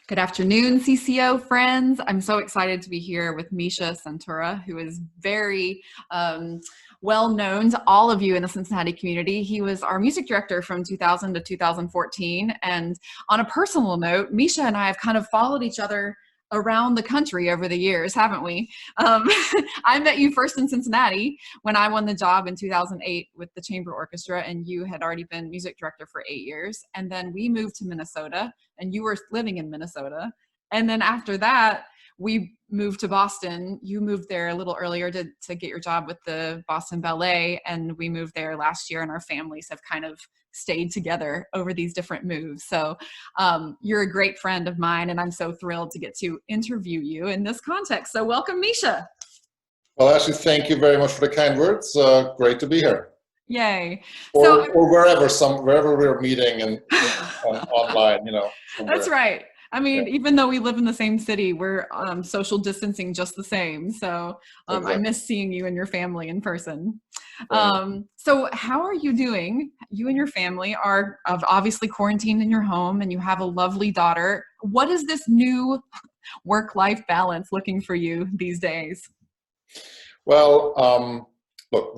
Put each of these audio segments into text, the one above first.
Good afternoon, CCO friends. I'm so excited to be here with Mischa Santora, who is very well known to all of you in the Cincinnati community. He was our music director from 2000 to 2014. And on a personal note, Mischa and I have kind of followed each other around the country over the years, haven't we? I met you first in Cincinnati when I won the job in 2008 with the Chamber Orchestra, and you had already been music director for 8 years. And then we moved to Minnesota, and you were living in Minnesota. And then after that, we moved to Boston. You moved there a little earlier to get your job with the Boston Ballet, and we moved there last year, and our families have kind of stayed together over these different moves. So you're a great friend of mine, and I'm so thrilled to get to interview you in this context. So welcome, Mischa. Well, Ashley, thank you very much for the kind words. Great to be here. Yay. Or wherever we're meeting and online, somewhere. That's right. I mean, yeah. Even though we live in the same city, we're social distancing just the same. So exactly. I miss seeing you and your family in person. So how are you doing? You and your family are obviously quarantined in your home, and you have a lovely daughter. What is this new work-life balance looking for you these days? Well, look,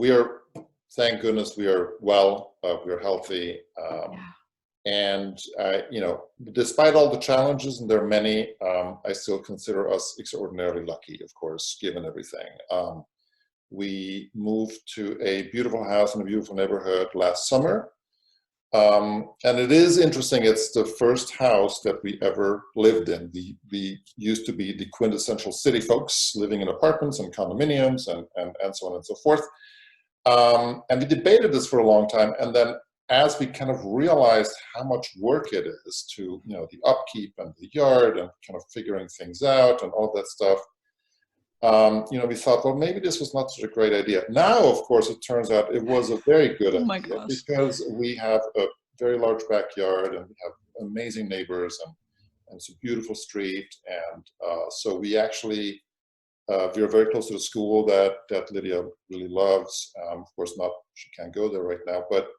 thank goodness we are well, we are healthy. And, despite all the challenges, and there are many, I still consider us extraordinarily lucky, of course, given everything. We moved to a beautiful house in a beautiful neighborhood last summer. And it is interesting, it's the first house that we ever lived in. We used to be the quintessential city folks living in apartments and condominiums and so on and so forth. And we debated this for a long time. And then as we kind of realized how much work it is to, the upkeep and the yard and kind of figuring things out and all that stuff, we thought, well, maybe this was not such a great idea. Now, of course, it turns out it was a very good idea because we have a very large backyard and we have amazing neighbors and it's a beautiful street. And so we actually, we're very close to the school that Lydia really loves. Of course, she can't go there right now, but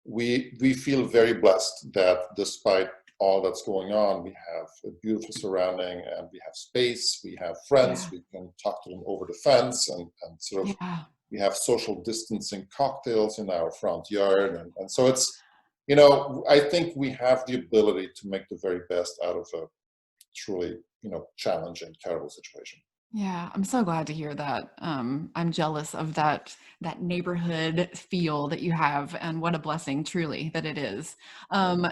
we feel very blessed that despite all that's going on, we have a beautiful surrounding and we have space, we have friends, we can talk to them over the fence and sort of, we have social distancing cocktails in our front yard. And so it's, I think we have the ability to make the very best out of a truly, challenging, terrible situation. Yeah, I'm so glad to hear that. I'm jealous of that neighborhood feel that you have, and what a blessing, truly, that it is.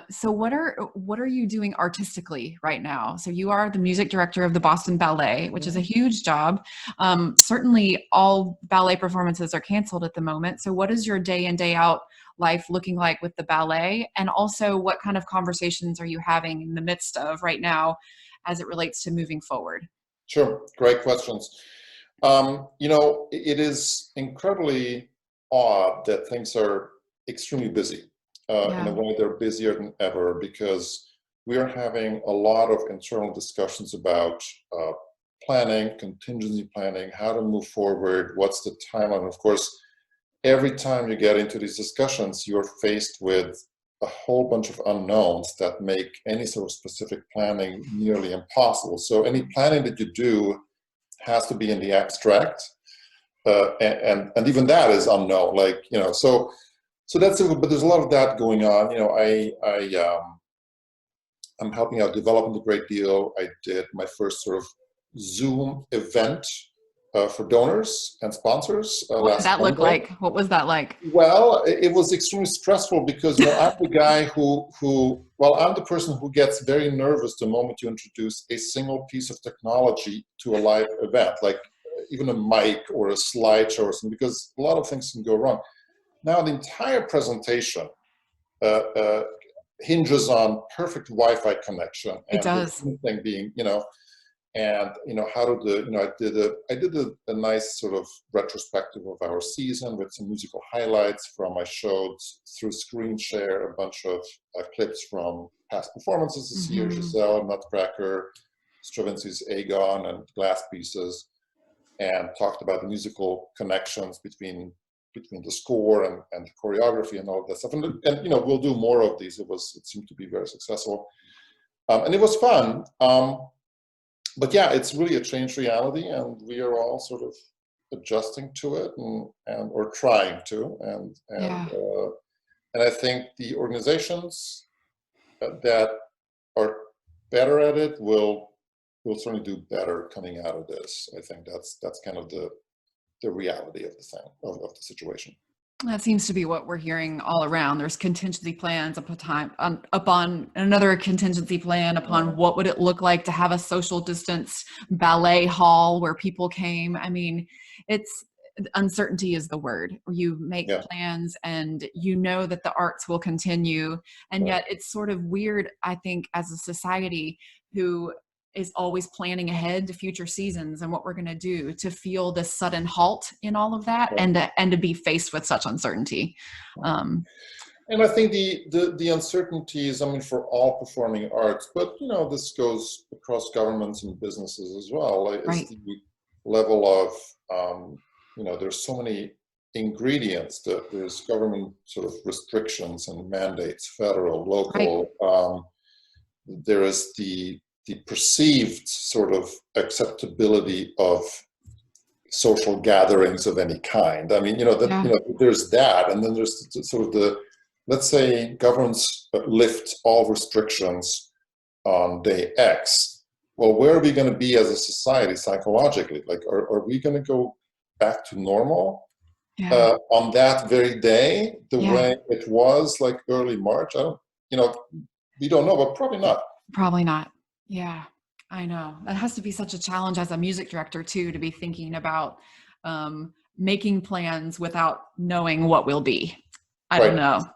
So what are you doing artistically right now? So you are the music director of the Boston Ballet, which is a huge job. Certainly, all ballet performances are canceled at the moment. So what is your day in, day out life looking like with the ballet? And also, what kind of conversations are you having in the midst of right now as it relates to moving forward? Sure, great questions. It is incredibly odd that things are extremely busy. In a way, they're busier than ever because we are having a lot of internal discussions about planning, contingency planning, how to move forward, what's the timeline. Of course, every time you get into these discussions, you're faced with a whole bunch of unknowns that make any sort of specific planning nearly impossible. So any planning that you do has to be in the abstract, and even that is unknown. So that's it. But there's a lot of that going on. I'm helping out development a great deal. I did my first sort of Zoom event for donors and sponsors. What did that look like? What was that like? Well, it was extremely stressful because I'm the guy I'm the person who gets very nervous the moment you introduce a single piece of technology to a live event, like even a mic or a slideshow or something, because a lot of things can go wrong. Now, the entire presentation hinges on perfect Wi-Fi connection. It does. The thing being, and how to I did a nice sort of retrospective of our season with some musical highlights I showed through screen share a bunch of clips from past performances this year, Giselle, Nutcracker, Stravinsky's Aegon, and Glass Pieces, and talked about the musical connections between the score and the choreography and all of that stuff. And we'll do more of these. It seemed to be very successful. And it was fun. But yeah, it's really a changed reality, and we are all sort of adjusting to it, and or trying to, and I think the organizations that are better at it will certainly do better coming out of this. I think that's kind of the reality of the thing, of the situation. That seems to be what we're hearing all around. There's contingency plans upon another contingency plan upon what would it look like to have a social distance ballet hall where people came. I mean, it's uncertainty is the word. You make plans and you know that the arts will continue. And yet it's sort of weird, I think, as a society who is always planning ahead to future seasons and what we're going to do, to feel this sudden halt in all of that, and to be faced with such uncertainty. And I think the uncertainties, I mean, for all performing arts, but this goes across governments and businesses as well. Like, it's the level of there's so many ingredients. There's government sort of restrictions and mandates, federal, local. There is the perceived sort of acceptability of social gatherings of any kind. I mean, there's that, and then there's sort of let's say governments lift all restrictions on day X. Well, where are we going to be as a society psychologically? Like, are we going to go back to normal on that very day, the way it was like early March? We don't know, but probably not. Probably not. Yeah, I know. That has to be such a challenge as a music director too, to be thinking about making plans without knowing what will be. I don't know.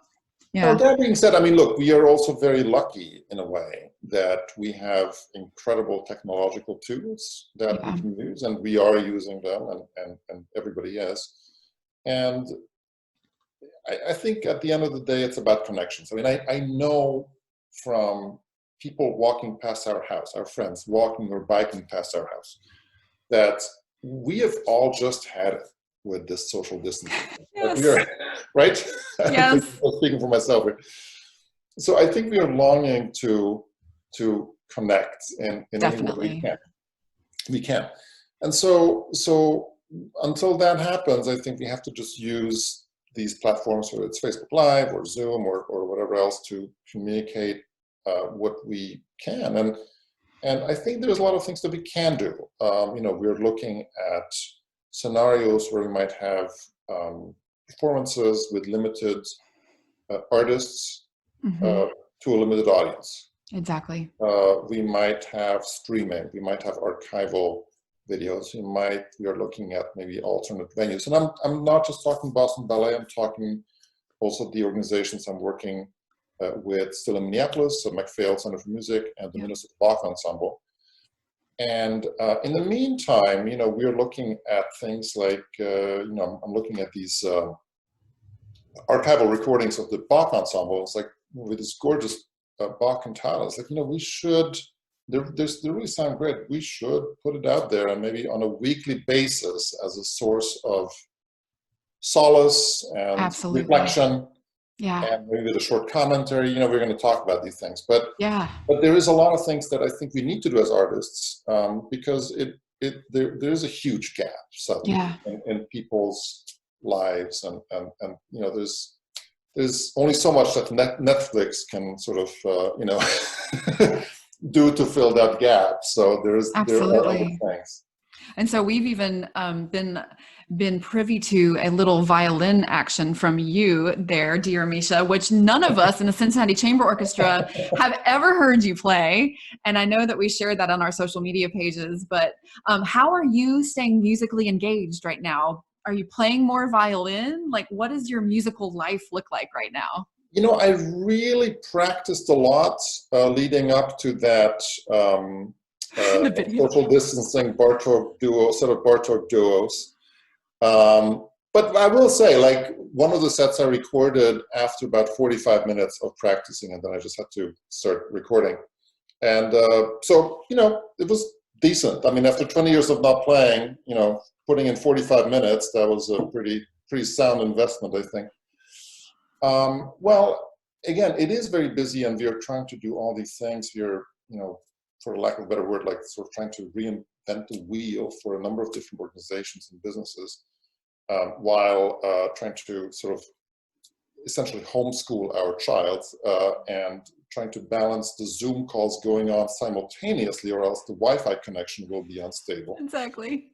Yeah. Well, that being said, I mean, look, we are also very lucky in a way that we have incredible technological tools that we can use, and we are using them, and everybody is. And I think at the end of the day, it's about connections. I mean, I know from people walking past our house, our friends walking or biking past our house, that we have all just had it with this social distancing. Yes. Right? Yes. I'm speaking for myself here. So I think we are longing to connect in any way we can. And so until that happens, I think we have to just use these platforms, whether it's Facebook Live or Zoom or whatever else, to communicate what we can. And I think there's a lot of things that we can do. We're looking at scenarios where we might have performances with limited artists to a limited audience. Exactly. We might have streaming. We might have archival videos. We are looking at maybe alternate venues. And I'm not just talking Boston Ballet. I'm talking also the organizations I'm working with still in Minneapolis, so MacPhail Center for Music and the Minnesota Bach Ensemble. And in the meantime, we're looking at things like, I'm looking at these archival recordings of the Bach Ensemble. It's like, with this gorgeous Bach cantata. It's like, we should, they really sound great. We should put it out there, and maybe on a weekly basis as a source of solace and reflection. Yeah. And maybe with a short commentary, we're going to talk about these things. But there is a lot of things that I think we need to do as artists, because there is a huge gap suddenly in people's lives, and there's only so much that Netflix can sort of do to fill that gap. So there are other things. And so we've even been privy to a little violin action from you there, dear Mischa, which none of us in the Cincinnati Chamber Orchestra have ever heard you play. And I know that we shared that on our social media pages, but how are you staying musically engaged right now? Are you playing more violin? Like, what does your musical life look like right now? I really practiced a lot leading up to that social distancing Bartok duo, set of Bartok duos. But I will say, like, one of the sets I recorded after about 45 minutes of practicing, and then I just had to start recording. And so, it was decent. I mean, after 20 years of not playing, putting in 45 minutes, that was a pretty sound investment, I think. Well, again, it is very busy, and we are trying to do all these things. We are for lack of a better word, like sort of trying to reinvent the wheel for a number of different organizations and businesses, while trying to sort of essentially homeschool our child and trying to balance the Zoom calls going on simultaneously, or else the Wi-Fi connection will be unstable. Exactly.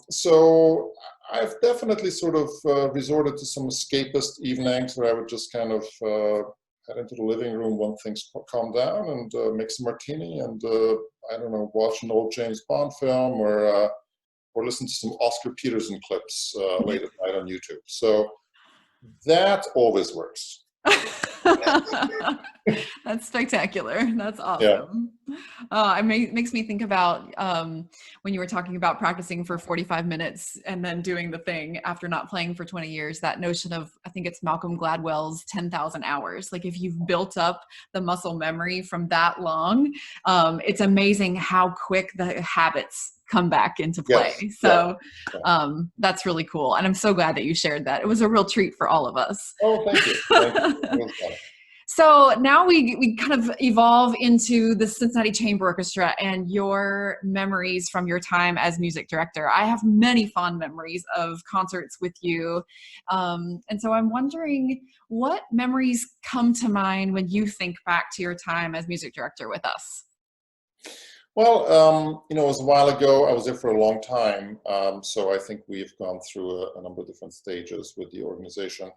So I've definitely sort of resorted to some escapist evenings where I would just kind of head into the living room when things calm down and make some martini and, I don't know, watch an old James Bond film or listen to some Oscar Peterson clips late at night on YouTube. So that always works. That's spectacular. That's Yeah. awesome. It makes me think about when you were talking about practicing for 45 minutes and then doing the thing after not playing for 20 years, that notion of, I think it's Malcolm Gladwell's 10,000 hours. Like if you've built up the muscle memory from that long, it's amazing how quick the habits come back into play. Yes. So yeah. that's really cool. And I'm so glad that you shared that. It was a real treat for all of us. Oh, thank you. Thank you. So now we kind of evolve into the Cincinnati Chamber Orchestra and your memories from your time as music director. I have many fond memories of concerts with you. And so I'm wondering, what memories come to mind when you think back to your time as music director with us? Well, it was a while ago. I was there for a long time. So I think we've gone through a number of different stages with the organization.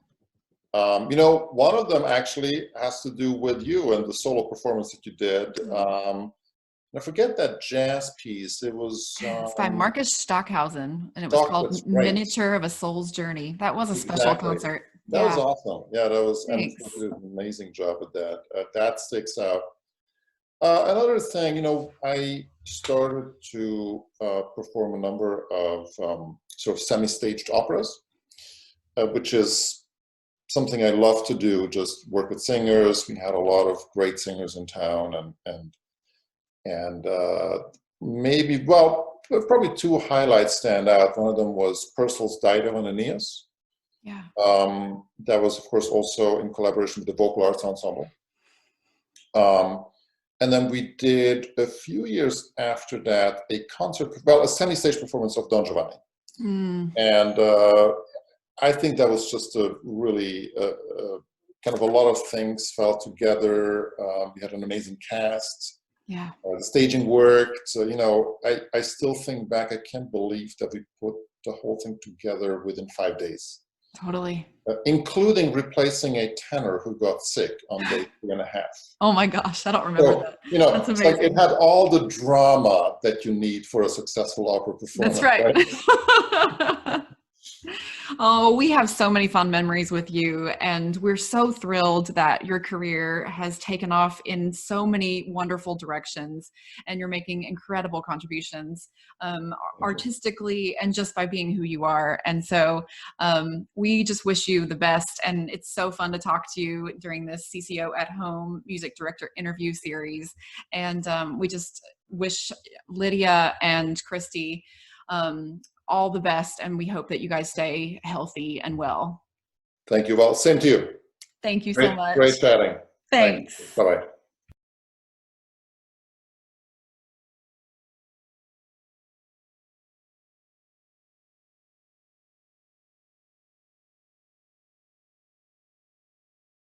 One of them actually has to do with you and the solo performance that you did. I forget that jazz piece. It was it's by Marcus Stockhausen, and it was called that's right. Miniature of a Soul's Journey. That was a special concert. That was awesome. Yeah, that was, Thanks. and you did an amazing job at that. That sticks out. Another thing, I started to perform a number of sort of semi-staged operas, which is something I love to do, just work with singers. We had a lot of great singers in town, and maybe, well, probably two highlights stand out. One of them was Purcell's Dido and Aeneas. Yeah. That was, of course, also in collaboration with the Vocal Arts Ensemble. And then we did, a few years after that, a semi-stage performance of Don Giovanni. And I think that was just a really kind of a lot of things fell together. We had an amazing cast. Yeah. The staging worked. So, I still think back, I can't believe that we put the whole thing together within 5 days. Totally. Including replacing a tenor who got sick on day 3.5. Oh my gosh, I don't remember that. That's it's amazing. like it had all the drama that you need for a successful opera performance. That's right. Oh, we have so many fond memories with you, and we're so thrilled that your career has taken off in so many wonderful directions, and you're making incredible contributions artistically and just by being who you are. And so we just wish you the best, and it's so fun to talk to you during this CCO at Home music director interview series. And we just wish Lydia and Christy all the best, and we hope that you guys stay healthy and well. Thank you. Well, same to you. Thank you so much. Great chatting. Thanks. Bye-bye.